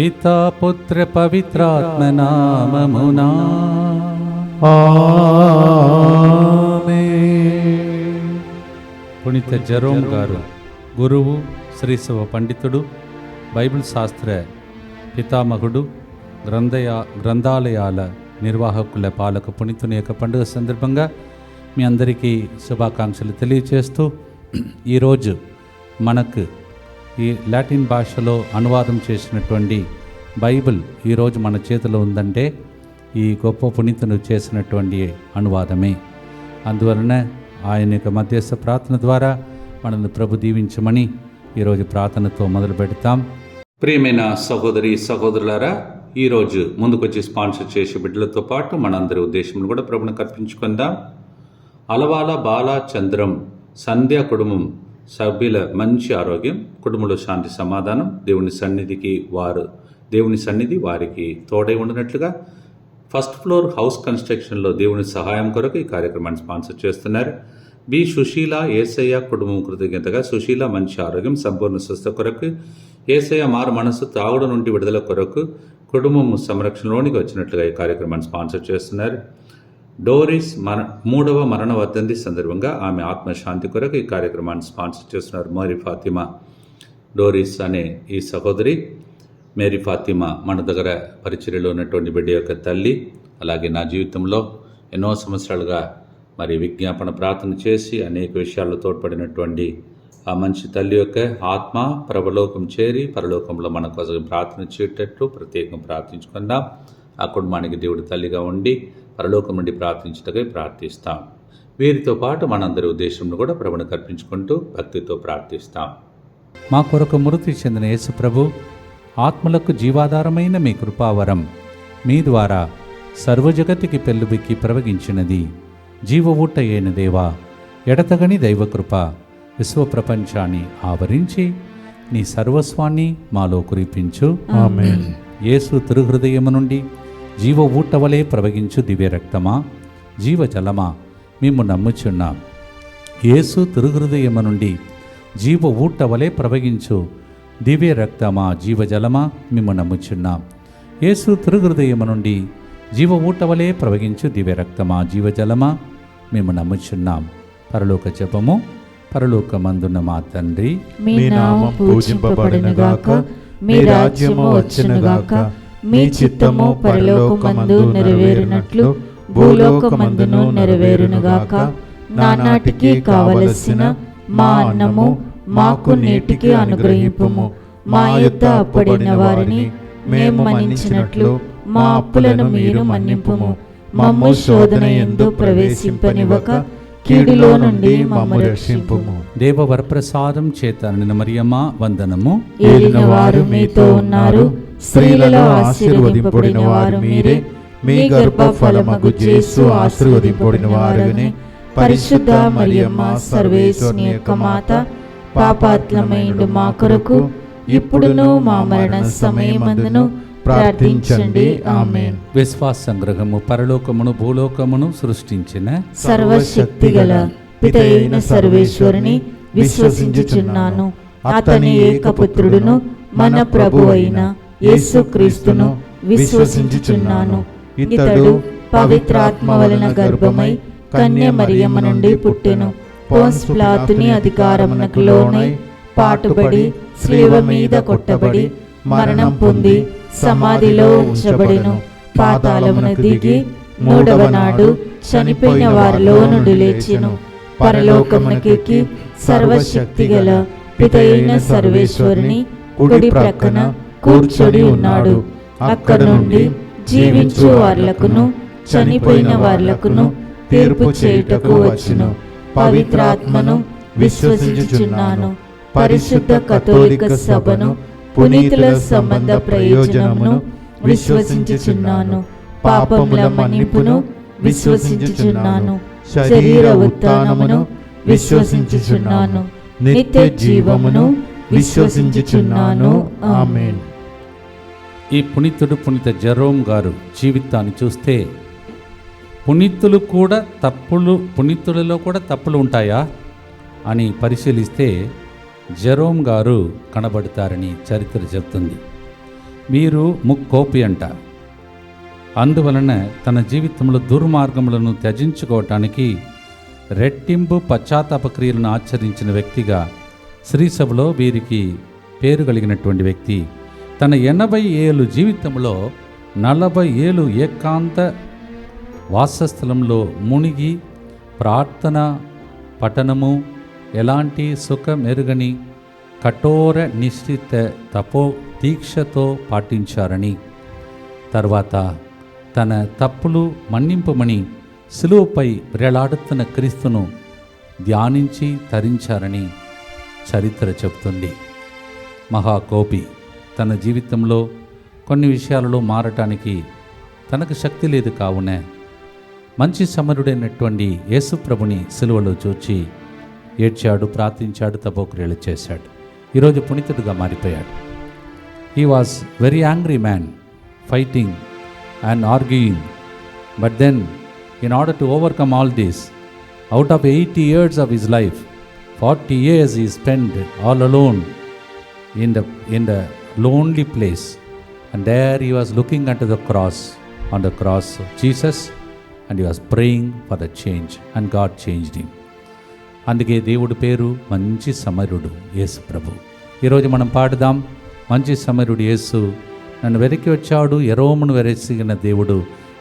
పితా పుత్ర పవిత్రాత్మ నామమునా ఆమేన్. పునీత జెరోమ్ గారు గురువు, శ్రీశవ పండితుడు, బైబిల్ శాస్త్ర పితామహుడు, గ్రంథాలయాల నిర్వాహకుల పాలక పునీతుని యొక్క పండుగ సందర్భంగా మీ అందరికీ శుభాకాంక్షలు తెలియచేస్తూ, ఈరోజు మనకు ఈ లాటిన్ భాషలో అనువాదం చేసినటువంటి బైబిల్ ఈరోజు మన చేతిలో ఉందంటే ఈ గొప్ప పునీతును చేసినటువంటి అనువాదమే. అందువలన ఆయన యొక్క మధ్యస్థ ప్రార్థన ద్వారా మనల్ని ప్రభు దీవించమని ఈరోజు ప్రార్థనతో మొదలు పెడతాం. ప్రియమైన సహోదరి సహోదరులారా, ఈరోజు ముందుకొచ్చి స్పాన్సర్ చేసే బిడ్డలతో పాటు మనందరి ఉద్దేశంలో కూడా ప్రభుని కర్పించుకుందాం. అలవాల బాల చంద్రం సంధ్య కుటుంబం సభ్యుల మంచి ఆరోగ్యం, కుటుంబంలో శాంతి సమాధానం, దేవుని సన్నిధి వారికి తోడై ఉండినట్లుగా ఫస్ట్ ఫ్లోర్ హౌస్ కన్స్ట్రక్షన్లో దేవుని సహాయం కొరకు ఈ కార్యక్రమాన్ని స్పాన్సర్ చేస్తున్నారు. బి సుశీల ఏసయ్య కుటుంబం కృతజ్ఞతగా సుశీల మంచి ఆరోగ్యం, సంపూర్ణ స్వస్థ కొరకు, ఏసయ్య మారు మనసు, తాగుడు నుండి విడుదల కొరకు, కుటుంబం సంరక్షణలోనికి వచ్చినట్లుగా ఈ కార్యక్రమాన్ని స్పాన్సర్ చేస్తున్నారు. డోరిస్ 3వ మరణ వర్ధంతి సందర్భంగా ఆమె ఆత్మశాంతి కొరకు ఈ కార్యక్రమాన్ని స్పాన్సర్ చేస్తున్నారు. మేరీ ఫాతిమా డోరిస్ అనే ఈ సహోదరి, మేరీ ఫాతిమా మన దగ్గర పరిచర్యలో ఉన్నటువంటి బిడ్డ యొక్క తల్లి. అలాగే నా జీవితంలో ఎన్నో సంవత్సరాలుగా విజ్ఞాపన ప్రార్థన చేసి అనేక విషయాల్లో తోడ్పడినటువంటి ఆ మంచి తల్లి యొక్క ఆత్మ పరలోకం చేరి పరలోకంలో మన కోసం ప్రార్థన చేసేటట్లు ప్రత్యేకంగా ప్రార్థించుకుందాం. ఆ కుటుంబానికి దేవుడి తల్లిగా ఉండి పరలోకం నుండి ప్రార్థిస్తాం. వీరితో పాటు మనందరి ఉద్దేశంలో కూడా ప్రభుని కర్పించుకుంటూ భక్తితో ప్రార్థిస్తాం. మా కొరకు మృతి చెందిన యేసు ప్రభు, ఆత్మలకు జీవాధారమైన మీ కృపావరం మీ ద్వారా సర్వజగతికి పెళ్ళుబిక్కి ప్రవగించినది. జీవ ఊట అయిన దేవా, ఎడతగని దైవకృప విశ్వప్రపంచాన్ని ఆవరించి నీ సర్వస్వాన్ని మాలో కురిపించు. ఆమేన్. యేసు తిరుహృదయము నుండి జీవ ఊట వలె ప్రవగించు దివ్య రక్తమా, జీవజలమా, మేము నమ్ముచున్నాం. యేసు తిరుహృదయము నుండి జీవ ఊట వలె ప్రవగించు దివ్య రక్తమా, జీవజలమా, మేము నమ్ముచున్నాం. యేసు తిరుహృదయము నుండి జీవ ఊట వలె ప్రవగించు దివ్య రక్తమా, జీవజలమా, మేము నమ్ముచున్నాం. పరలోక జపము. పరలోకమందున్న మా తండ్రి, మీ నామం పూజింపబడునుగాక, మీ రాజ్యము వచ్చునుగాక, మీ చిత్తము పరలోకమందు నెరవేరునట్లు భూలోకమందును నెరవేరునుగాక. నానాటికి కావలసిన మా అన్నము మాకు నేటికి అనుగ్రహింపుము. మా యొద్ద అప్పడిన వారిని మేము మన్నించినట్లు మా అప్పులను మీరు మన్నింపుము. మమ్ము శోధన యందు ప్రవేశింపనివ్వక కీడులో నుండి మమ్ము రక్షింపుము. దేవ వరప్రసాదం చేత నిన్న మరియమ్మ వందనము. ఏలిన వారు మీతో ఉన్నారు, స్త్రీలలో ఆశీర్వదింపబడిన వారు మీరే. మీ గర్భ ఫలమగు యేసు ఆశీర్వదింపబడిన వారునే. పరిశుద్ధ మరియమ్మ సర్వేశ్వరుని యొక్క మాత, పాపాత్ములమైండు మా కొరకు ఇప్పుడును మా మరణ సమయమందును ప్రార్థించండి. ఆమేన్. విశ్వాస సంగ్రహము. పరలోకమును భూలోకమును సృష్టించిన సర్వశక్తిగల పితయైన సర్వేశ్వరుని విశ్వసించుచున్నాను. అతని ఏకపుత్రుడును మన ప్రభు అయిన యేసుక్రీస్తును విశ్వసించుచున్నాను. ఇతడు పవిత్రాత్మ వలన గర్భమై కన్య మరియమ్మ నుండి పుట్టెను. పోన్స్ పిలాతుని అధికారమునకు లోనై పాటుబడి శిలువ మీద కొట్టబడి మరణం పొంది సమాధిలో ఉంచబడెను. పాతాళమునకు దిగి 3వ నాడు చనిపోయిన వారిలో నుండి లేచెను. పరలోకమునకెక్కి సర్వశక్తిగల పితయైన సర్వేశ్వరుని కుడి ప్రక్కన కూర్చొని ఉన్నాడు. అక్కడ నుండి జీవించు వార్లకును చనిపోయిన వార్లకును తీర్పు చేయుటకు వచ్చును. పవిత్రాత్మను విశ్వసించుచున్నాను. పరిశుద్ధ కథోలిక సభను, పునీతుల సంబంధ ప్రయోజనమును విశ్వసించుచున్నాను. పాపముల మన్నింపును విశ్వసించుచున్నాను. శరీర ఉత్థానమును విశ్వసించుచున్నాను. నిత్య జీవమును విశ్వసించుచున్నాను. ఆమేన్. ఈ పునీత జెరోమ్ గారు జీవితాన్ని చూస్తే పునీతులలో కూడా తప్పులు ఉంటాయా అని పరిశీలిస్తే జెరోమ్ గారు కనబడతారని చరిత్ర చెబుతుంది. వీరు ముక్కోపి అంట. అందువలన తన జీవితంలో దుర్మార్గములను త్యజించుకోవటానికి రెట్టింపు పశ్చాత్తాప క్రియలను ఆచరించిన వ్యక్తిగా శ్రీసభలో వీరికి పేరు కలిగినటువంటి వ్యక్తి. తన 80 ఏళ్ళు జీవితంలో 40 ఏళ్ళు ఏకాంత వాసస్థలంలో మునిగి ప్రార్థన పఠనము ఎలాంటి సుఖమెరుగని కఠోర నిశ్చిత తపో దీక్షతో పాటించారని, తర్వాత తన తప్పులు మన్నింపమని సిలువపై వేలాడుతున్న క్రీస్తును ధ్యానించి తరించారని చరిత్ర చెబుతుంది. మహాకోపి తన జీవితంలో కొన్ని విషయాలలో మారటానికి తనకు శక్తి లేదు కావున మంచి సమరుడైనటువంటి యేసుప్రభుని సిలువలో చూచి ఏడ్చాడు, ప్రార్థించాడు, తపోక్రియలు చేశాడు. ఈరోజు పునీతుడిగా మారిపోయాడు. He was very angry man, fighting and arguing. But then, in order to overcome all this, out of 80 years of his life, 40 years he spent all alone in the lonely place. And there he was looking unto the cross, on the cross of Jesus, and he was praying for the change, and God changed him. అందుకే దేవుడి పేరు మంచి సమరుడు యేసు ప్రభు. ఈరోజు మనం పాడుదాం, మంచి సమరుడు యేసు నన్ను వెతికి వచ్చాడు, ఎరోమును వెరసిగిన దేవుడు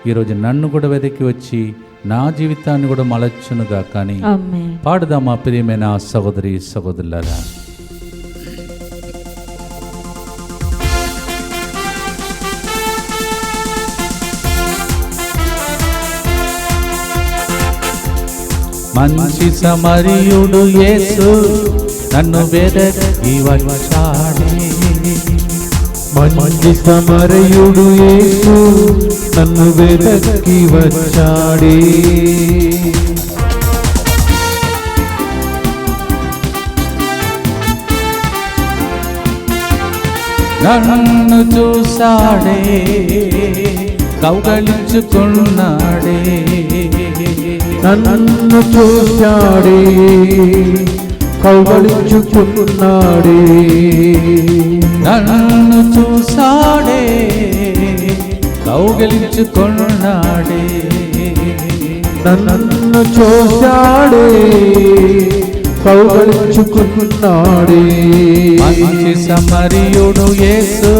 ఈరోజు నన్ను కూడా వెతికి వచ్చి నా జీవితాన్ని కూడా మలచునుగా. కానీ పాడుదాం మా ప్రియమైన సహోదరి సహోదరులారా. మంచి సమరయుడు యేసు నన్ను వెతికి వచ్చాడే, మంచి సమరయుడు యేసు నన్ను వెతికి వచ్చాడే. నన్ను చూసాడే, కౌగలించుకున్నాడే, నన్ను చూశాడే, కౌగలించుకున్నాడే. నన్ను చూసాడే, కౌగలించుకున్నాడే, నన్ను చూశాడే, కౌగలించుకున్నాడే. మంచి సమరయుడు యేసు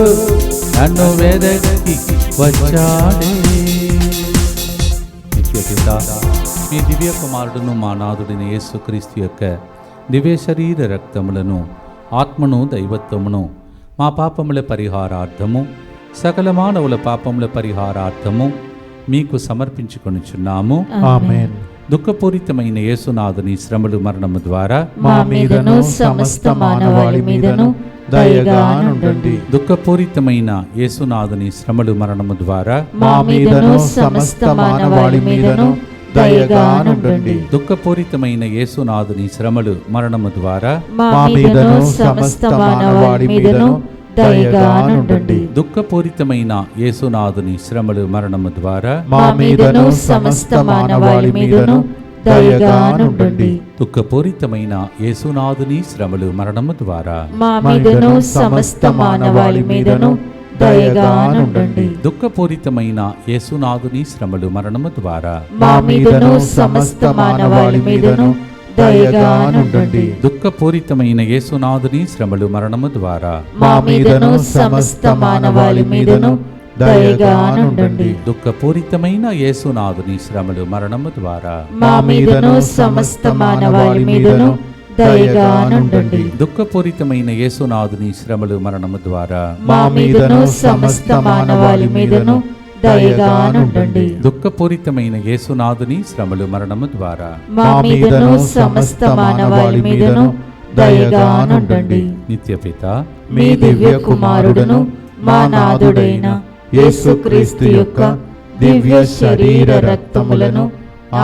నన్ను వెతికి వచ్చాడే. నిత్యపితా, మీ దివ్య కుమారుడును మా నాథుడిని యేసుక్రీస్తు యొక్క దివ్య శరీర రక్తములను, ఆత్మను, దైవత్వమును మా పాపముల పరిహారార్థము, సకల మానవుల పాపముల పరిహారార్థము మీకు సమర్పించుకొనుచున్నాము. ఆమేన్. దుఃఖపూరితమైన యేసునాథుని శ్రమలు మరణము ద్వారా మా మీదను సమస్త మానవాళి మీదను దయగా నుండండి. దుఃఖపూరితమైన యేసునాథుని శ్రమలు మరణము ద్వారా మా మీదను సమస్త మానవాళి మీదను దయగా నుండండి. దుఃఖపూరితమైన యేసునాథుని శ్రమలు మరణము ద్వారా మా మీదను సమస్త మానవాళి మీదను దయగా నుండండి. దుఃఖపూరితమైన యేసునాథుని శ్రమలు మరణము ద్వారా మా మీదను సమస్త మానవాళి మీదను దయగా నుండండి. దుఃఖపూరితమైన యేసునాథుని శ్రమలు మరణము ద్వారా మా మీదను సమస్త మానవాళి మీదను దయగా నుండండి. దుఃఖపూరితమైన యేసునాథుని శ్రమలు మరణము ద్వారా మా మీదను సమస్త మానవాళి మీదను దయగా నుండండి. దుఃఖపూరితమైన యేసునాథుని శ్రమలు మరణము ద్వారా మా మీదను సమస్త మానవాళి మీదను దయగా నుండండి. దుఃఖపూరితమైన యేసునాథుని శ్రమలు మరణము ద్వారా మా మీదను సమస్త మానవాళి మీదను దయగా నుండండి. దుఃఖపూరితమైన యేసునాథుని శ్రమలు మరణము ద్వారా మా మీదను సమస్త మానవాళి మీదను దయగా నుండండి. దుఃఖపూరితమైన యేసునాథుని శ్రమలు మరణము ద్వారా మా మీదను సమస్త మానవాళి మీదను దయగా నుండండి. నిత్యపిత, మీ దివ్య కుమారుడును మా నాథుడైన యేసుక్రీస్తు యొక్క దివ్య శరీర రక్తములను,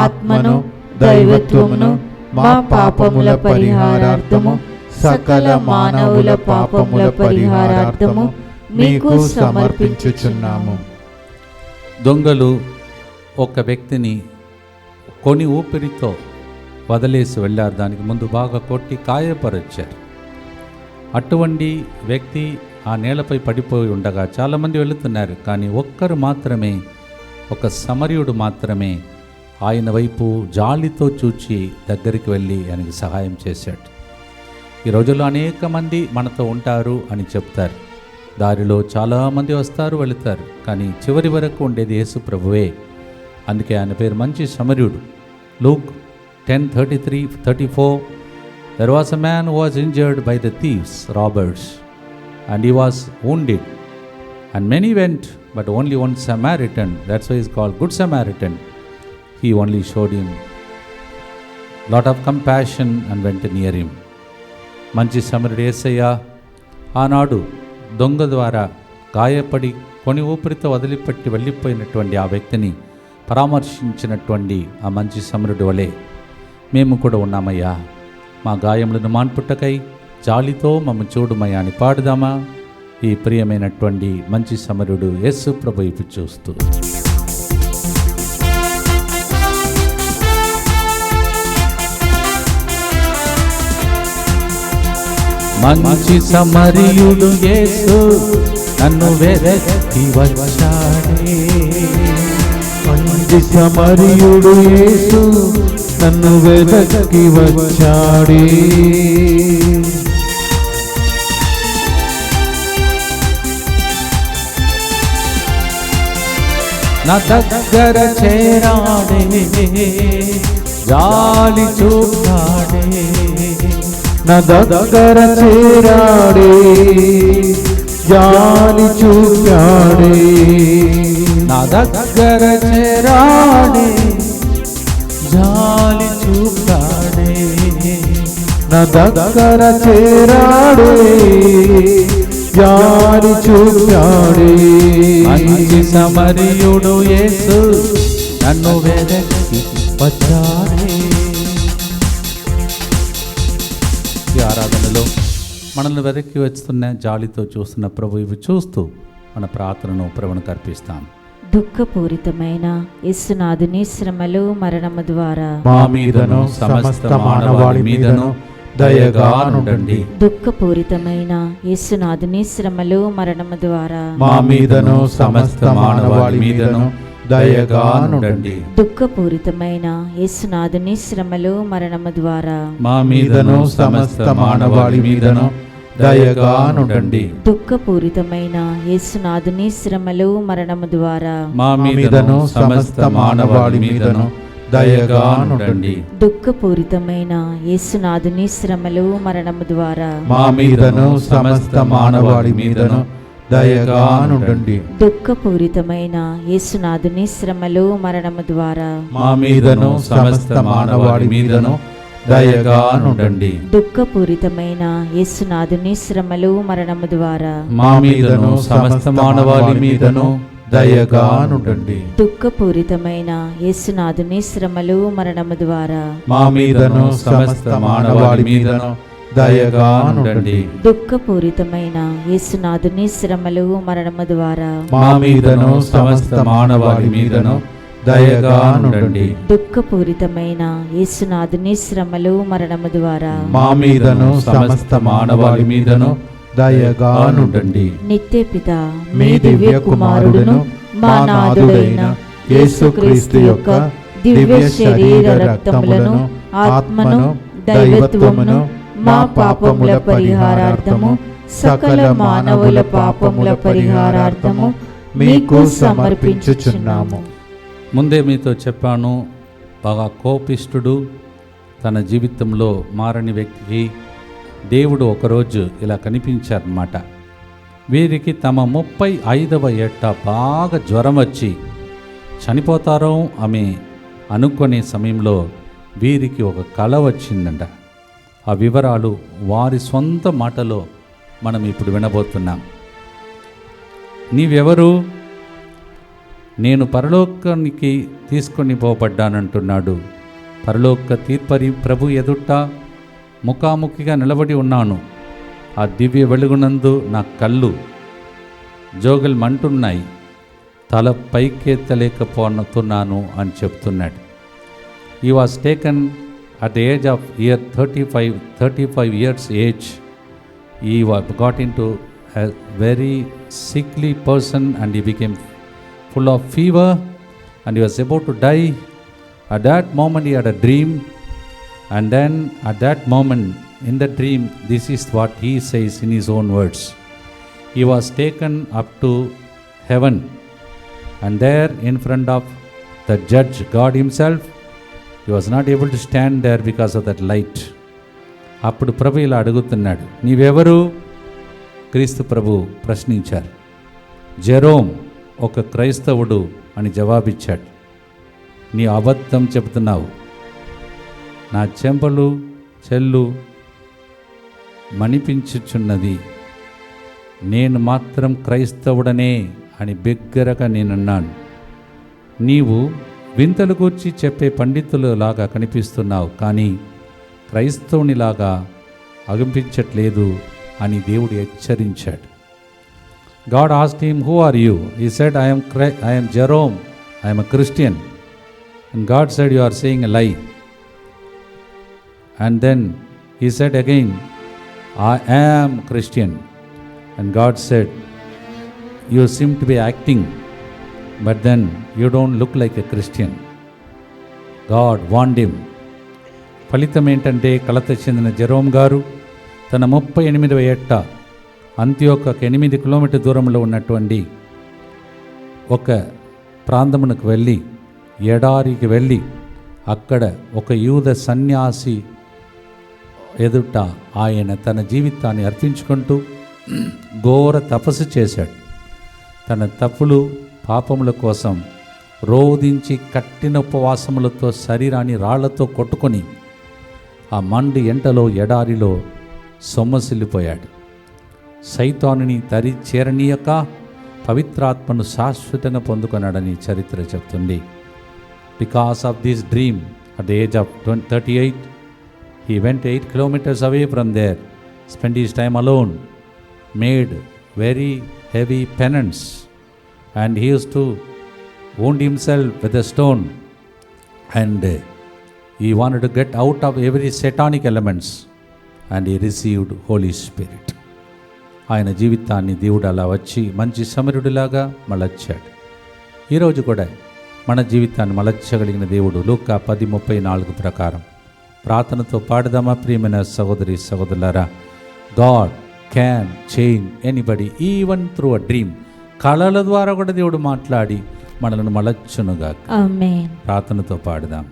ఆత్మను, దైవత్వమును మా పాపముల పరిహారార్థము, సకల మానవుల పాపముల పరిహారార్థము మీకు సమర్పించుచున్నాము. దొంగలు ఒక వ్యక్తిని కొని ఊపిరితో వదిలేసి వెళ్ళారు. దానికి ముందు బాగా కొట్టి గాయపరచారు. అటువంటి వ్యక్తి ఆ నేలపై పడిపోయి ఉండగా చాలామంది వెళుతున్నారు, కానీ ఒక్కరు మాత్రమే, ఒక సమరయుడు మాత్రమే ఆయన వైపు జాలితో చూచి దగ్గరికి వెళ్ళి ఆయనకి సహాయం చేశాడు. ఈ రోజుల్లో అనేక మంది మనతో ఉంటారు అని చెప్తారు, దారిలో చాలామంది వస్తారు వెళుతారు, కానీ చివరి వరకు ఉండేది యేసు ప్రభువే. అందుకే ఆయన పేరు మంచి సమరయుడు. Luke 10:33-34 There was a man who was injured by the thieves, robbers, and he was wounded. And many went, but only one Samaritan, that's why he's called Good Samaritan, he only showed him lot of compassion and went near him. మంచి సమరుడు యేసయ్య ఆనాడు దొంగ ద్వారా గాయపడి కొని ఊపిరితో వదిలిపెట్టి వెళ్ళిపోయినటువంటి ఆ వ్యక్తిని పరామర్శించినటువంటి ఆ మంచి సమరుడు వలె మేము కూడా ఉన్నామయ్యా. మా గాయములను మాన్పుట్టకై జాలితో మమ్మ చూడుమయ్యా అని పాడుదామా? ఈ ప్రియమైనటువంటి మంచి సమరుడు యేసు ప్రభు వైపు చూస్తూ. మంచి సమరయుడు యేసు నన్ను వెదకి వచ్చాడే. మంచి సమరయుడు యేసు నన్ను వెదకి వచ్చాడే. నా దగ్గర చేరాడే, జాలి చూపాడే. నా దగ్గర చేరాడే, జాలి చూపాడే. నా దగ్గర చేరాడే, జాలి చూపాడే. నా దగ్గర చేరాడే, జాలి చూపాడే. మంచి సమరయుడు యేసు నన్ను వెదకి వచ్చాడే. ఈ ఆరాధనలో మనల్ని వెదక్కి వస్తున్న జాలితో చూస్తున్న ప్రభు ఇవి చూస్తూ మన ప్రార్థనను ప్రభువుకు అర్పిస్తాం. దుఃఖపూరితమైన యేసునాథుని శ్రమలు మరణము ద్వారా మా మీదను సమస్త మానవాళి మీదను దయగా నుండండి. దుఃఖపూరితమైన యేసునాథుని శ్రమలు మరణము ద్వారా మా మీదను సమస్త మానవాళి మీదను దయగా నుండండి. దుఃఖపూరితమైన యేసునాథుని శ్రమలు మరణము ద్వారా మా మీదను సమస్త మానవాళి మీదను దయగా నుండండి. దుఃఖపూరితమైన యేసునాథుని శ్రమలు మరణము ద్వారా మా మీదను సమస్త మానవాళి మీదను దయగా నుండండి. దుఃఖపూరితమైన యేసునాథుని శ్రమలు మరణము ద్వారా మా మీదను సమస్త మానవాళి మీదను దయగా నుండండి. దుఃఖపూరితమైన యేసునాథుని శ్రమలు మరణము ద్వారా మా మీదను సమస్త మానవాళి మీదను దయగా నుండండి. దుఃఖపూరితమైన యేసునాథుని శ్రమలు మరణము ద్వారా మా మీదను సమస్త మానవాళి మీదను దయగా నుండండి. దుఃఖపూరితమైన యేసునాథుని శ్రమలు మరణము ద్వారా మా మీదను సమస్త మానవాళి మీదను దయగా నుండండి. దుఃఖపూరితమైన యేసునాథుని శ్రమలు మరణము ద్వారా మా మీదను సమస్త మానవాళి మీదను దయగా నుండండి. దుఃఖపూరితమైన యేసునాథుని శ్రమలు మరణము ద్వారా మా మీదను సమస్త మానవాళి మీదను దయగా నుండండి. నిత్యపిత మీ దివ్య కుమారుడును మా నాథుడైన యేసుక్రీస్తు యొక్క దివ్య శరీర రక్తములను ఆత్మను దైవత్వమును మా పాపముల పరిహారార్థము సకల మానవుల పాపముల పరిహారార్థము మీకు సమర్పించుచున్నాము. ముందే మీతో చెప్పాను, బాగా కోపిష్ఠుడు, తన జీవితంలో మారని వ్యక్తికి దేవుడు ఒకరోజు ఇలా కనిపించారన్నమాట. వీరికి తమ 35వ ఏట బాగా జ్వరం వచ్చి చనిపోతారో ఆమె అనుకునే సమయంలో వీరికి ఒక కల వచ్చిందంట. ఆ వివరాలు వారి సొంత మాటలో మనం ఇప్పుడు వినబోతున్నాం. నీవెవరు? నేను పరలోకానికి తీసుకొని పోబడ్డానంటున్నాడు. పరలోక తీర్పరి ప్రభు ఎదుట ముఖాముఖిగా నిలబడి ఉన్నాను. ఆ దివ్య వెలుగునందు నా కళ్ళు జోగలు మంటున్నాయి, తల పైకెత్తలేకపోతున్నాను అని చెప్తున్నాడు. He was taken at the age of 35 years age. He got into a very sickly person and he became full of fever and he was about to die. At that moment he had a dream, and then at that moment in the dream, this is what he says in his own words. He was taken up to heaven, and there in front of the judge, God himself, he was not able to stand there because of that light. అప్పుడు ప్రభు ఇలా అడుగుతున్నాడు, నీవెవరు? క్రీస్తు ప్రభు ప్రశ్నించారు. Jerome, ఒక క్రైస్తవుడు అని జవాబిచ్చాడు. నీ అబద్ధం చెబుతున్నావు, నా చెంపలు చెల్లు మణిపించుచున్నది, నేను మాత్రం క్రైస్తవుడనే అని బిగ్గరగా నేనన్నాను. నీవు వింతలు గూర్చి చెప్పే పండితులలాగా కనిపిస్తున్నావు, కానీ క్రైస్తవునిలాగా అనిపించట్లేదు అని దేవుడు హెచ్చరించాడు. God asked him, who are you? He said, I am Jerome, I am a Christian. And God said, you are saying a lie. And then he said again, I am Christian. And God said, you seem to be acting, but then you don't look like a Christian. God warned him. ఫలితం ఏంటంటే కలత చెందిన Jerome గారు తన 38వ ఏట అంత్యోకకు 8 kilometre దూరంలో ఉన్నటువంటి ఒక ప్రాంతమునకు వెళ్ళి, ఎడారికి వెళ్ళి, అక్కడ ఒక యూద సన్యాసి ఎదుట ఆయన తన జీవితాన్ని అర్పించుకుంటూ ఘోర తపస్సు చేశాడు. తన తప్పులు పాపముల కోసం రోధించి కట్టిన ఉపవాసములతో శరీరాన్ని రాళ్లతో కొట్టుకొని ఆ మండి ఎంటలో ఎడారిలో సొమ్మసిల్లిపోయాడు. సైతానుని తరి చేరనీయక పవిత్రాత్మను శాశ్వతంగా పొందుకున్నాడని చరిత్ర చెప్తుంది. Because of this dream at the age of 38 he went 8 kilometers away from there, spent his time alone, made very heavy penance, and he used to wound himself with a stone, and he wanted to get out of every satanic elements, and he received Holy Spirit. ఆయన జీవితాన్ని దేవుడు అలా వచ్చి మంచి సమరుడిలాగా మలచాడు. ఈరోజు కూడా మన జీవితాన్ని మలచగలిగిన దేవుడు లూకా 10:34 ప్రకారం ప్రార్థనతో పాడదామా ప్రియమైన సహోదరి సహోదరులారా? God can change anybody even through a dream. కళల ద్వారా కూడా దేవుడు మాట్లాడి మనల్ని మలచునుగా. ఆమేన్. ప్రార్థనతో పాడదాం.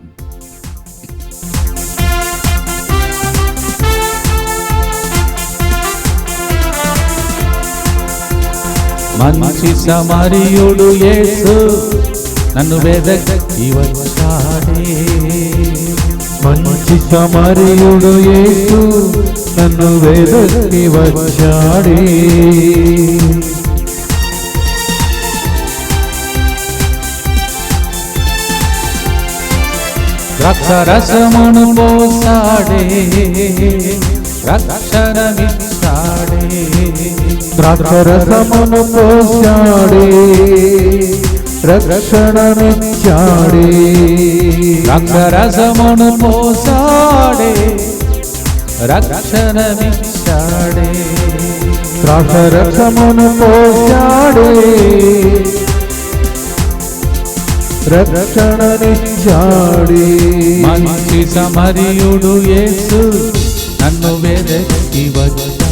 మంచి సమరయుడు యేసు నన్ను వెదకి వచ్చాడే, మంచి సమరయుడు యేసు నన్ను వెదకి వచ్చాడే. ద్రాక్షరసమును పోసాడే, రక్షణమిచ్చాడే, ద్రాక్షరసమును పోసాడే, రక్షణమిచ్చాడే. ద్రాక్షరసమును పోసాడే, రక్షణమిచ్చాడే, ద్రాక్షరసమును పోసాడే, రక్షణనిచ్చాడే. మంచి సమరయుడు యేసు నన్ను వెదకి వచ్చాడే.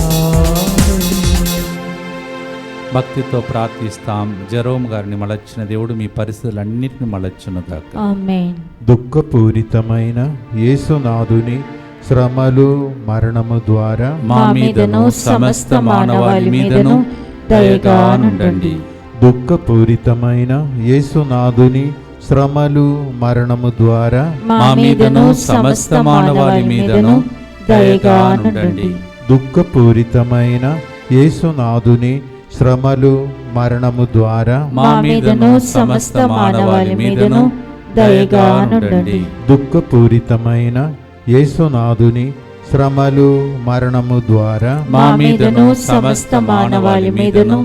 భక్తితో ప్రార్థిస్తాం. జెరోమ్ గారిని మలచిన దేవుడు మీ పరిస్థితులన్నింటినీ మలచును గాక. ఆమేన్. దుఃఖపూరితమైన యేసునాథుని శ్రమలు మరణము ద్వారా మా మీదను సమస్త మానవాళి మీదను దయగా నుండండి. దుఃఖపూరితమైన యేసునాథుని శ్రమలు మరణము ద్వారా మా మీదను సమస్త మానవాళి మీదను దయగా నుండండి. దుఃఖపూరితమైన యేసునాథుని శ్రమలు మరణము ద్వారా మా మీదను సమస్త మానవాళి మీదను దయగా నుండండి. దుఃఖపూరితమైన యేసునాథుని శ్రమలు మరణము ద్వారా మా మీదను సమస్త మానవాళి మీదను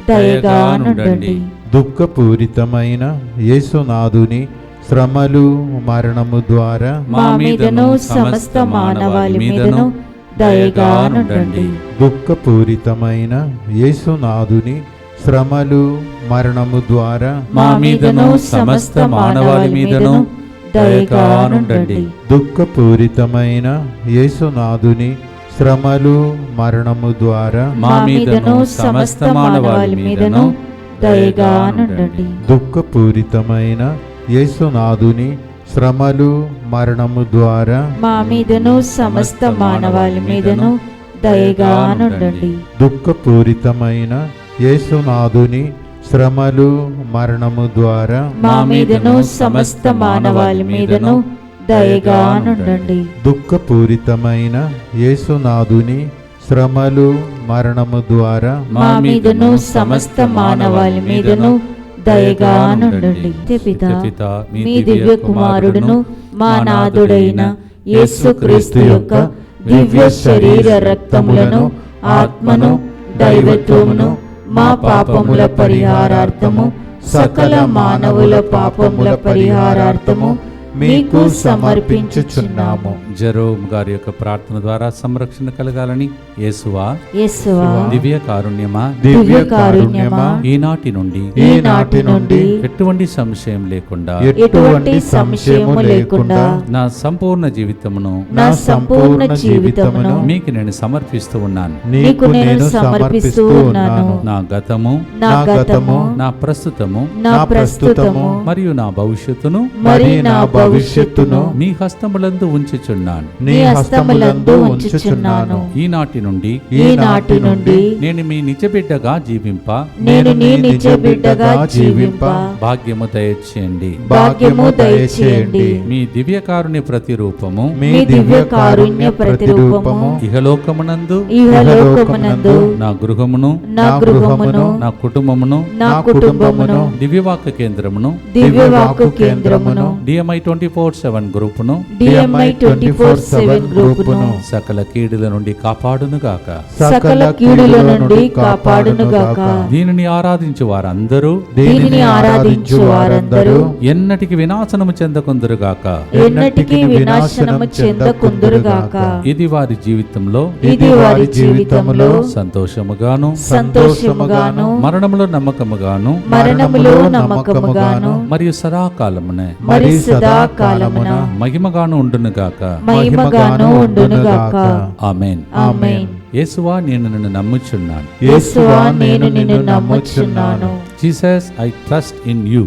దయగా నుండండి. దుఃఖపూరితమైన యేసునాథుని శ్రమలు మరణము ద్వారా మా మీదను సమస్త మానవాళి మీదను దయగానుండండి. దుఃఖపూరితమైన యేసునాథుని శ్రమలు మరణము ద్వారా మా మీదను సమస్త మానవాళి మీదను దయగానుండండి. దుఃఖపూరితమైన యేసునాథుని శ్రమలు మరణము ద్వారా మా మీదను సమస్త మానవాళి మీదను దయగానుండండి. దుఃఖపూరితమైన యేసునాథుని శ్రమలు మరణము ద్వారా మా మీదను సమస్త మానవాళి మీదను దయగానుండండి. దుఃఖపూరితమైన యేసునాథుని శ్రమలు మరణము ద్వారా మా మీదను సమస్త మానవాళి మీదను దయగానుండండి. దుఃఖపూరితమైన యేసునాథుని శ్రమలు మరణము ద్వారా మా మీదను సమస్త మానవాళి మీదను దయగానుండండి. పిత మీ దివ్య కుమారుడును మా నాథుడైన యేసుక్రీస్తు యొక్క దివ్య శరీర రక్తములను ఆత్మను దైవత్వమును మా పాపముల పరిహారార్థము సకల మానవుల పాపముల పరిహారార్థము మీకు సమర్పించుచున్నాము. జెరోమ్ గారి యొక్క ప్రార్థన ద్వారా సంరక్షణ కలగాలని యేసువా యేసువా దివ్య కారుణ్యమా దివ్య కారుణ్యమా ఈనాటి నుండి ఎటువంటి సంశయం లేకుండా ఎటువంటి సంశయము లేకుండా నా సంపూర్ణ జీవితమును మీకు నేను సమర్పిస్తూ ఉన్నాను. నీకు నేను సమర్పిస్తూ ఉన్నాను. నా గతము నా ప్రస్తుతము మరియు నా భవిష్యత్తును మీ హస్తములందు ఉంచుచున్నాను. ఈనాటి నుండి నేను మీ నిజ బిడ్డగా జీవింప భాగ్యము దయచేయండి. మీ దివ్య కారుణ్య ప్రతిరూపము ఇహలోకమునందు నా గృహమును నా కుటుంబమును దివ్యవాక్య కేంద్రమును DMI 24/7 గ్రూపును సకల కీడుల నుండి కాపాడునుగాక. దీనిని ఆరాధించు వారందరూ ఎన్నటికి వినాశనము చెందకుందురుగాక. ఇది వారి జీవితంలో సంతోషముగాను మరణములో నమ్మకముగాను మరియు సదాకాలమున మహిమగాను ఉండునుగాక. ఆమేన్. యేసువా నేను నిన్ను నమ్ముచున్నాను. Jesus I trust in you.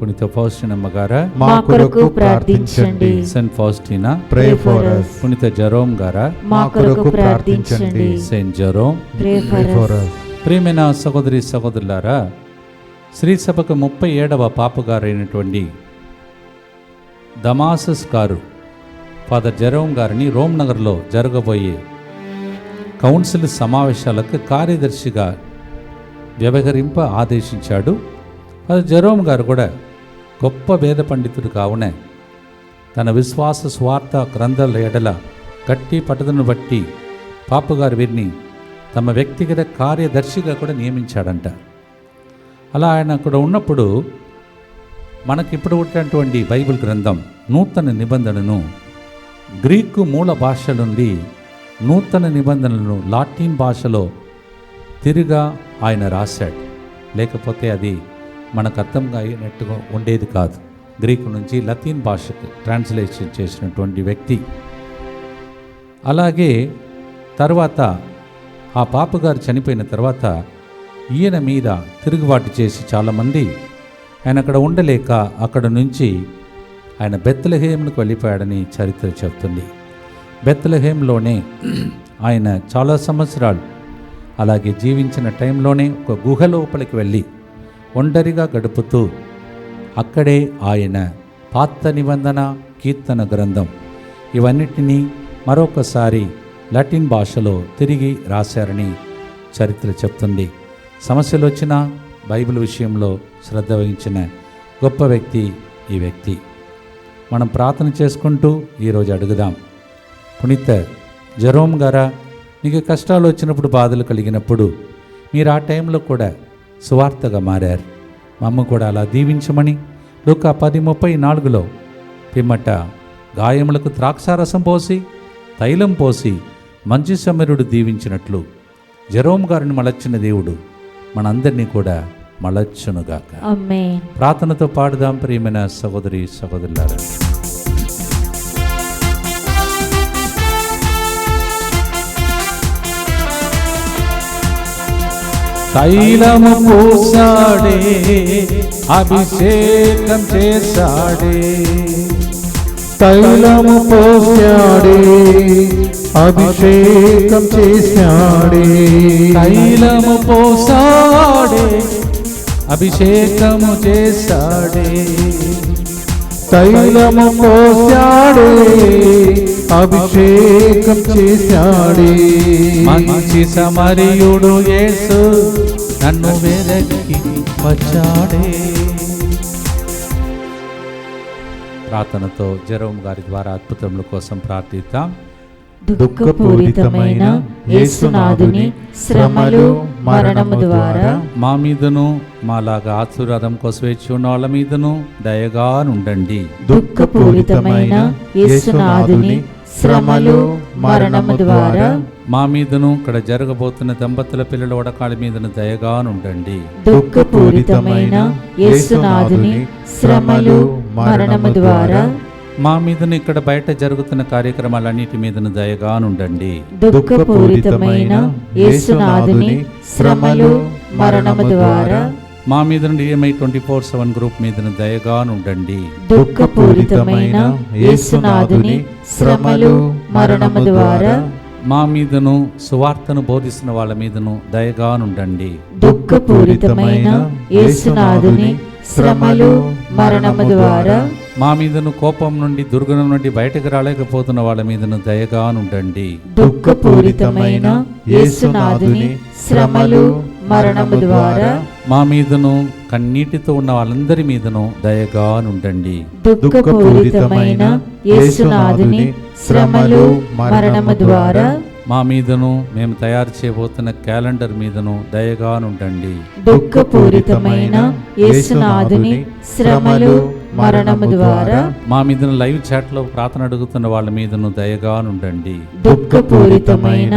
పునీత ఫౌస్టినమ్మ గారా మా కొరకు ప్రార్థించండి. Saint Faustina pray for us. పునీత జెరోమ్ గారా మా కొరకు ప్రార్థించండి. Saint Jerome pray for us. ప్రియమైన సహోదరి సహోదరులారా, శ్రీ సభకు 37వ పాపగారైనటువంటి దమాసస్ గారు ఫాదర్ జెరోమ్ గారిని రోమ్ నగర్లో జరగబోయే కౌన్సిల్ సమావేశాలకు కార్యదర్శిగా వ్యవహరింప ఆదేశించాడు. ఫాదర్ జెరోమ్ గారు కూడా గొప్ప వేద పండితుడు కావున తన విశ్వాస స్వార్థ గ్రంథాల ఎడల గట్టి పట్టుదలను బట్టి పాపగారు వీరిని తమ వ్యక్తిగత కార్యదర్శిగా కూడా నియమించాడంట. అలా ఆయన అక్కడ ఉన్నప్పుడు మనకిప్పుడు ఉన్నటువంటి బైబిల్ గ్రంథం నూతన నిబంధనను గ్రీకు మూల భాష నుండి నూతన నిబంధనలను లాటిన్ భాషలో తిరిగా ఆయన రాశాడు. లేకపోతే అది మనకు అర్థంగా అయినట్టుగా ఉండేది కాదు. గ్రీకు నుంచి లతీన్ భాషకు ట్రాన్స్లేషన్ చేసినటువంటి వ్యక్తి. అలాగే తర్వాత ఆ పాపగారు చనిపోయిన తర్వాత ఈయన మీద తిరుగుబాటు చేసి చాలామంది ఆయన అక్కడ ఉండలేక అక్కడ నుంచి ఆయన బెత్లెహేముకు వెళ్ళిపోయాడని చరిత్ర చెప్తుంది. బెత్లెహేంలోనే ఆయన చాలా సంవత్సరాలు అలాగే జీవించిన టైంలోనే ఒక గుహ లోపలికి వెళ్ళి ఒంటరిగా గడుపుతూ అక్కడే ఆయన పాత నిబంధన కీర్తన గ్రంథం ఇవన్నిటినీ మరొకసారి లాటిన్ భాషలో తిరిగి రాశారని చరిత్ర చెప్తుంది. సమస్యలు వచ్చినా బైబిల్ విషయంలో శ్రద్ధ వహించిన గొప్ప వ్యక్తి ఈ వ్యక్తి. మనం ప్రార్థన చేసుకుంటూ ఈరోజు అడుగుదాం. పునీత జెరోమ్ గారా, మీకు కష్టాలు వచ్చినప్పుడు బాధలు కలిగినప్పుడు మీరు ఆ టైంలో కూడా సువార్తగా మారారు. మా అమ్మ కూడా అలా దీవించమని లూకా 10:34 పిమ్మట గాయములకు ద్రాక్షారసం పోసి తైలం పోసి మంచి సమరుడు దీవించినట్లు జెరోమ్ గారిని మలచిన దేవుడు మనందరినీ కూడా మలచునుగాక. ఆమేన్. ప్రార్థనతో పాడుదాం ప్రియమైన సహోదరి సహోదరులారా. తైలము పూసాడే, అభిషేకం చేశాడే, తైలము పోసాడే, అభిషేకం చేశాడే. తైలము పోసాడే, అభిషేకము చేశాడే, తైలము పోసాడే, అభిషేకం చేశాడే. మంచి సమరయుడు యేసు నన్ను వెదకి వచ్చాడే. ప్రార్థనతో జెరోమ్ గారి ద్వారా అద్భుతముల కోసం ప్రార్థిద్దాం. దుఃఖపూరితమైన యేసునాథుని శ్రమలు మరణము ద్వారా మా మీదను మాలాగా ఆశీర్వాదం కోసం వేచి ఉన్న వాళ్ళ మీదను దయగా నుండండి. దుఃఖపూరితమైన యేసునాథుని శ్రమలు మరణము ద్వారా మా మీదను ఇక్కడ జరగబోతున్న దంపతుల పిల్లల వడకాళ్ళ మీదను దయగా నుండండి. దుఃఖపూరితమైన యేసునాథుని శ్రమలు మరణము ద్వారా మా మీదను ఇక్కడ బయట జరుగుతున్న కార్యక్రమాలన్నిటి మీదను దయగా నుండండి. దుఃఖపూరితమైన యేసునాథుని శ్రమలు మరణము ద్వారా మా మీద నుండి EMI 24/7 గ్రూప్ మీదను దయగా నుండండి. దుఃఖపూరితమైన యేసునాథుని శ్రమలు మరణము ద్వారా మా మీదను సువార్తను బోధిస్తున్న వాళ్ళ మీదను దయగా నుండండి. దుఃఖపూరితమైన యేసునాథుని శ్రమలు మరణము ద్వారా మా మీదను కోపం నుండి దుర్గుణం నుండి బయటకు రాలేకపోతున్న వాళ్ళ మీదను దయగా నుండండి. దుఃఖపూరితమైన యేసునాథుని శ్రమలు మరణము ద్వారా మా మీదను కన్నీటితో ఉన్న వాళ్ళందరి మీదను దయగా నుండండి. దుఃఖపూరితమైన యేసునాథుని శ్రమలు మరణము ద్వారా మా మీదను మేము తయారు చేయబోతున్న క్యాలెండర్ మీదను దయగా నుండండి. దుఃఖపూరితమైన యేసునాథుని శ్రమలు మరణము ద్వారా మా మీదను లైవ్ చాట్ లో ప్రార్థన అడుగుతున్న వాళ్ళ మీదను దయగా నుండండి. దుఃఖపూరితమైన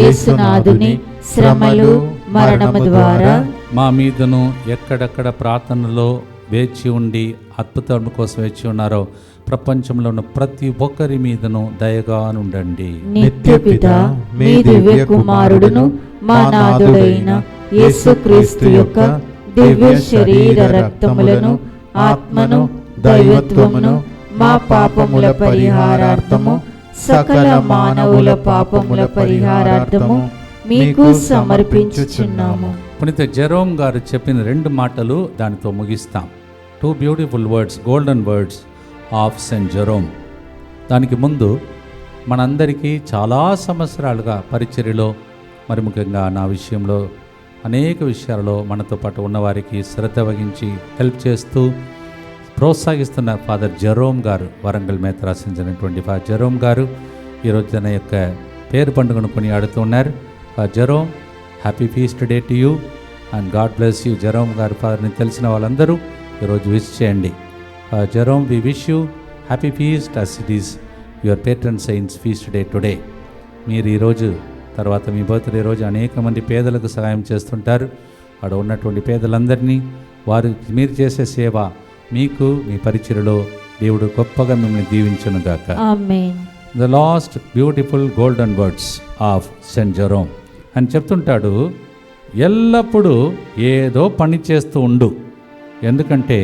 యేసునాథుని శ్రమలు మరణము ద్వారా మా మీదను ఎక్కడెక్కడ ప్రార్థనలో వేచి ఉండి అద్భుతం కోసం వేచి ఉన్నారో ప్రపంచంలో ఉన్న ప్రతి ఒక్కరి మీదను దయగా నుండండి. నిత్యపిత మీ దివ్య కుమారుడును మా నాథుడైన యేసుక్రీస్తు యొక్క దివ్య శరీర రక్తములను ఆత్మను దైవత్వమును మా పాపముల పరిహారార్థము సకల మానవుల పాపముల పరిహారార్థము మీకు సమర్పించుచున్నాము. పునీత జెరోమ్ గారు చెప్పిన 2 మాటలు దానితో ముగిస్తాం. 2 beautiful words, golden words of saint Jerome. దానికి ముందు మనందరికీ చాలా సంవత్సరాలుగా పరిచర్యలో, మరి ముఖ్యంగా నా విషయంలో అనేక విషయాలలో మనతో పాటు ఉన్నవారికి శ్రద్ధ వహించి హెల్ప్ చేస్తూ ప్రోత్సహిస్తున్న ఫాదర్ జెరోమ్ గారు, వరంగల్ మేత రాసించినటువంటి ఫాదర్ జెరోమ్ గారు ఈరోజు తన యొక్క పేరు పండుగను కొనియాడుతున్నారు. Jerome, happy feast day to you and God bless you. Jerome గారు ఫాదర్ని తెలిసిన వాళ్ళందరూ ఈరోజు విష్ చేయండి. Jerome, we wish you happy feast as it is your patron saint's feast day today. మీరు ఈరోజు తర్వాత మీ బర్త్డే రోజు అనేక మంది పేదలకు సహాయం చేస్తుంటారు. అక్కడ ఉన్నటువంటి పేదలందరినీ మీరు చేసే సేవ మీకు మీ పరిచర్యలో దేవుడు గొప్పగా మిమ్మల్ని దీవించునుగాక. ఆమేన్. The last beautiful golden words of saint Jerome అని చెప్తుంటాడు, ఎల్లప్పుడూ ఏదో పని చేస్తూ ఉండు. ఎందుకంటే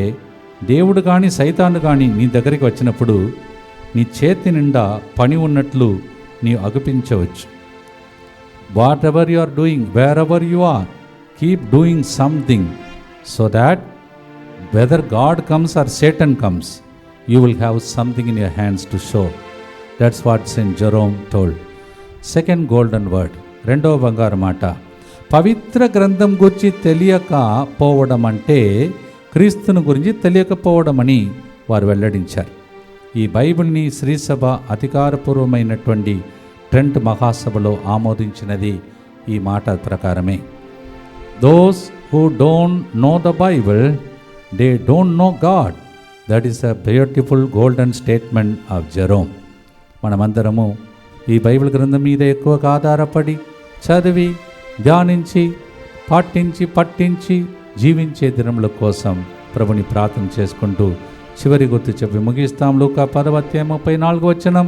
దేవుడు కానీ సైతాను కానీ నీ దగ్గరికి వచ్చినప్పుడు నీ చేతి నిండా పని ఉన్నట్లు నీ అగుపించవచ్చు. Whatever you are doing, wherever you are, keep doing something so that whether God comes or Satan comes, you will have something in your hands to show. That's what saint Jerome told. Second golden word, 2వ బంగారు మాట, పవిత్ర గ్రంథం గురించి తెలియక పోవడం అంటే క్రీస్తుని గురించి తెలియకపోవడం అని వారు వెల్లడించారు. ఈ బైబిల్ని శ్రీసభ అధికారపూర్వమైనటువంటి ట్రెంట్ మహాసభలో ఆమోదించినది ఈ మాట ప్రకారమే. Those who don't know the Bible, they don't know God. That is a beautiful golden statement of Jerome. మనమందరము ఈ బైబిల్ గ్రంథం మీద ఎక్కువగా ఆధారపడి చదివి ధ్యానించి పట్టించి జీవించే దినముల కోసం ప్రభుని ప్రార్థన చేసుకుంటూ చివరి గుర్తు చెప్పి ముగిస్తాం. లూకా 10:34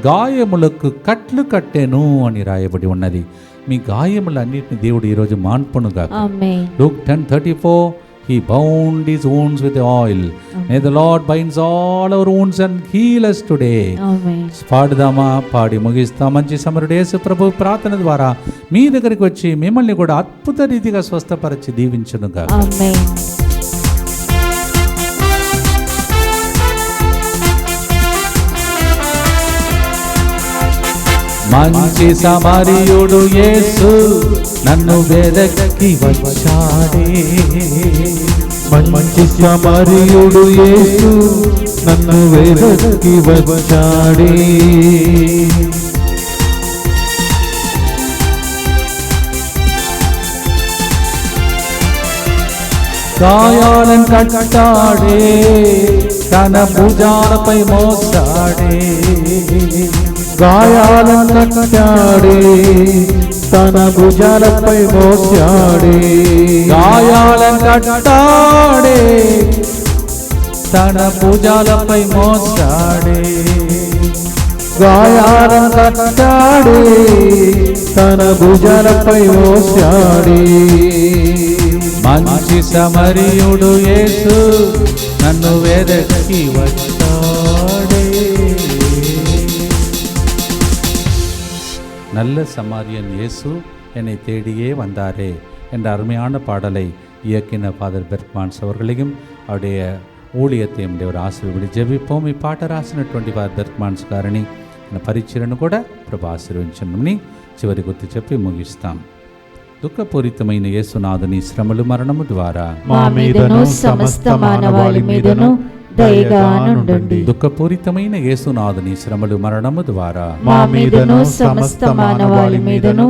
గాయములకు కట్లు కట్టెను అని రాయబడి ఉన్నది. మీ గాయములన్నిటిని దేవుడు ఈరోజు మాన్పునుగా. Luke 10:34 He bound his wounds with oil. May the Lord binds all our wounds and heal us today. పాడుదామా, పాడి ముగిస్తాం. మంచి సమరుడు యేసు ప్రభు ప్రార్థన ద్వారా మీ దగ్గరికి వచ్చి మిమ్మల్ని కూడా అద్భుత రీతిగా స్వస్థపరిచి దీవించునుగా. మంచి సమరయుడు యేసు నన్ను వెదకి వచ్చాడే. మంచి సమరయుడు యేసు నన్ను వెదకి వచ్చాడే. గాయాలను కట్టాడే, తన భుజాలపై మోసాడే. గాయాలను కట్టాడే, తన భుజాలపై మోసాడే. గాయాలను కట్టాడే, తన భుజాలపై మోసాడే. గాయాలను కట్టాడే, తన భుజాలపై మోసాడే. మంచి సమరయుడు యేసు నన్ను వెదకి వచ్చాడే. நல்ல சமாரியன் இயேசு என்னை தேடியே வந்தாரே என்ற அருமையான பாடலை இயக்கின ஃபாதர் பெர்க்மான்ஸ் அவர்களையும் அவருடைய ஊழியத்தையும் தேவர் ఆశీర్వడి జపిపోం. ఈ పాట రాసినటువంటి ఫాదర్ బెర్క్మాన్స్ గారిని పరిచయను కూడా ప్రభు ఆశీర్వదించమని చివరి గుర్తు చెప్పి ముగిస్తాం. దుఃఖపూరితమైన యేసునాథుని శ్రమలు మరణము ద్వారా మా మీదను సమస్త మానవాళి మీదను దయగా నుండండి. దుఃఖపూరితమైన యేసునాథుని శ్రమలు మరణము ద్వారా మా మీదను సమస్త మానవాళి మీదను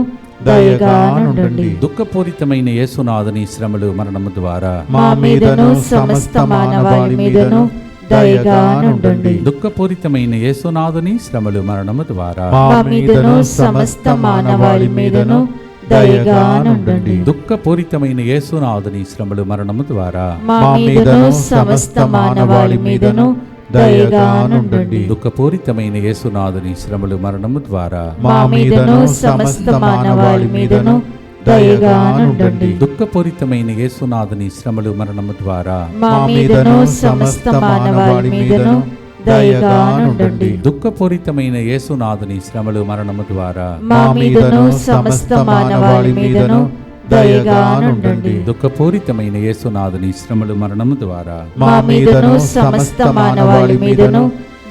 దయగా నుండండి. దుఃఖపూరితమైన యేసునాథుని శ్రమలు మరణము ద్వారా మా మీదను సమస్త మానవాళి మీదను దయగా నుండండి. దుఃఖపూరితమైన యేసునాథుని శ్రమలు మరణము ద్వారా మా మీదను సమస్త మానవాళి మీదను దయగా నుండండి. దుఃఖపూరితమైన యేసునాథుని శ్రమలు మరణము ద్వారా మా మీదను సమస్త మానవాళి మీదను దయగా నుండండి. దుఃఖపూరితమైన యేసునాథుని శ్రమలు మరణము ద్వారా మా మీదను సమస్త మానవాళి మీదను దయగా నుండండి. దుఃఖపూరితమైన యేసునాథుని శ్రమలు మరణము ద్వారా మా మీదను సమస్త మానవాళి మీదను దయగా నుండండి. దుఃఖపూరితమైన యేసునాథుని శ్రమలు మరణము ద్వారా మా మీదను సమస్త మానవాళి మీదను దయగా నుండండి. దుఃఖపూరితమైన యేసునాథుని శ్రమలు మరణము ద్వారా మా మీదను సమస్త మానవాళి మీదను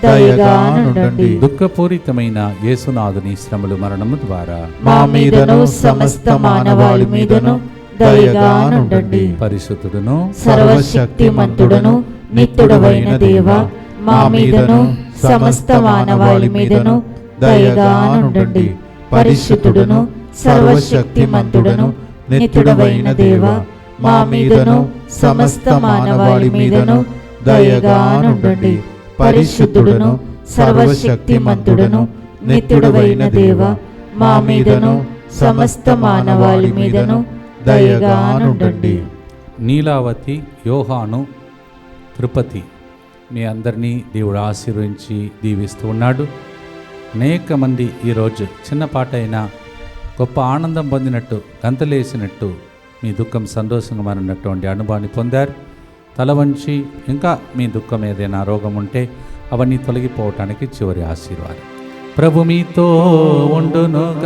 దయగా నుండండి. దుఃఖపూరితమైన యేసునాథుని శ్రమలు మరణము ద్వారా మా మీదను సమస్త మానవాళి మీదను దయగా నుండండి. పరిశుద్ధుడును సర్వశక్తిమంతుడును నిత్యుడవైన దేవా, మా మీదను సమస్త మానవాళి మీదను దయగా నుండండి. పరిశుద్ధుడును సర్వశక్తిమంతుడును నిత్యుడవైన దేవా, మా మీదను సమస్త మానవాళి మీదను దయగా నుండండి. పరిశుద్ధుడును సర్వశక్తిమంతుడును నిత్యుడవైన దేవా, మా మీదను సమస్త మానవాళి మీదను దయగా నుండండి. నీలావతి, యోహాను, తిరుపతి మీ అందరినీ దేవుడు ఆశీర్వదించి దీవిస్తూ ఉన్నాడు. అనేక మంది ఈరోజు చిన్న పాట అయినా గొప్ప ఆనందం పొందినట్టు, గంతలేసినట్టు, మీ దుఃఖం సంతోషంగా మారినటువంటి అనుభవాన్ని పొందారు. తల వంచి ఇంకా మీ దుఃఖం ఏదైనా రోగం ఉంటే అవన్నీ తొలగిపోవటానికి చివరి ఆశీర్వాదం. ప్రభు మీతో ఉండునుగాక,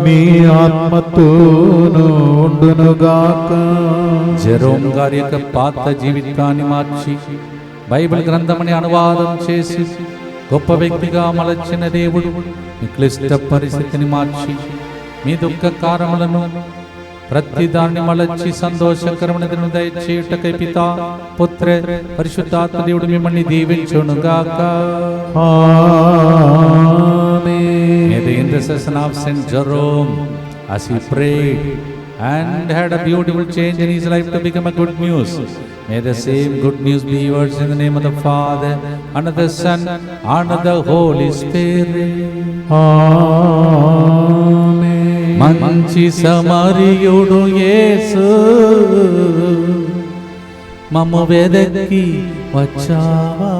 మీ ఆత్మతోను ఉండునుగాక. జెరోమ్ గారి యొక్క పాత జీవితాన్ని మార్చి బైబిల్ గ్రంథమని అనువాదం చేసి గొప్ప వ్యక్తిగా మలచిన దేవుడు మీ క్లిష్ట పరిస్థితిని మార్చి మీ దుఃఖ కారములను ప్రతి దాన్ని మలచి సంతోషకరమైనది దయచేయుటకై పితా, పుత్ర, పరిశుద్ధాత్మ దేవుడు మిమ్మల్ని దీవించునుగాక. ఆమేన్. May the intercession of Saint Jerome, as he prayed and had a beautiful change in his life to become a good news. May the same good news be yours in the name of the Father, and of the Son, and of the Holy Spirit. ఆమేన్. మంచి సమరయుడు యేసు మమ్ము వెదకి వచ్చావా.